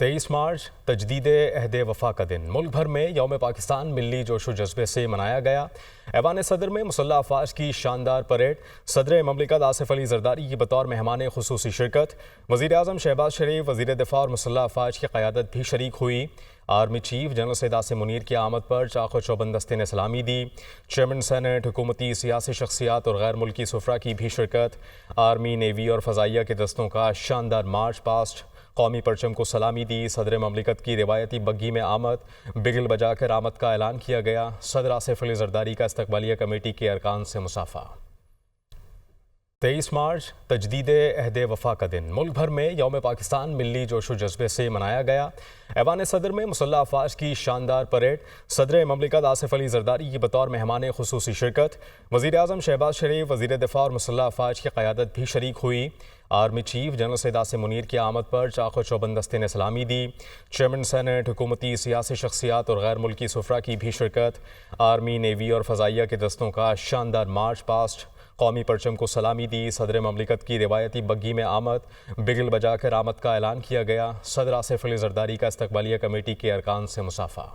23 मार्च तजदीद-ए-अहद वफा का दिन मुल्क भर में यौम पाकिस्तान मिली जोशो जज्बे से मनाया गया। ऐवान सदर में मुसल्लह अफवाज की शानदार परेड, सदर ममलिकत आसिफ अली जरदारी की बतौर मेहमान खुसूसी शिरकत, वज़ीर आज़म शहबाज शरीफ, वज़ीर दिफा और मुसल्लह अफवाज की क़यादत भी शरीक हुई। Army chief general Syed Asim Munir की आमद पर चाको चौबंद दस्ते ने सलामी दी। चेयरमैन सेनेट, हुकूमती सियासी शख्सियात और गैर मुल्की सुफरा की भी शिरकत। आर्मी, नेवी और फ़ज़ाइया के दस्तों का शानदार मार्च पास्ट, कौमी परचम को सलामी दी। सदर ममलिकत की रिवायती बग्गी में आमद, बिगल बजाकर आमद का ऐलान किया गया। सदर आसिफ अली जरदारी का इस्तकबालिया कमेटी के अरकान से मुसाफा। 23 मार्च तजदीद-ए-अहद वफा का दिन मुल्क भर में यौम पाकिस्तान मिली जोशो जज्बे से मनाया गया। ऐवान सदर में मुसल्लह अफवाज की शानदार परेड, सदर ममलिकत आसिफ अली जरदारी की बतौर मेहमान खुसूसी शिरकत, वज़ीर आज़म शहबाज शरीफ, वज़ीर दिफा और मुसल्लह अफवाज की क़यादत भी शरीक हुई। Army chief general Syed Asim Munir की आमद पर चाको चौबंद दस्ते ने सलामी दी। चेयरमैन सेनेट, हुकूमती सियासी शख्सियात और गैर मुल्की सुफरा की भी शिरकत। आर्मी, नेवी और फ़ज़ाइया के दस्तों का शानदार मार्च पास्ट, कौमी परचम को सलामी दी। सदर ममलिकत की रिवायती बग्गी में आमद, बिगल बजाकर आमद का ऐलान किया गया। सदर आसिफ अली जरदारी का इस्तकबालिया कमेटी के अरकान से मुसाफा।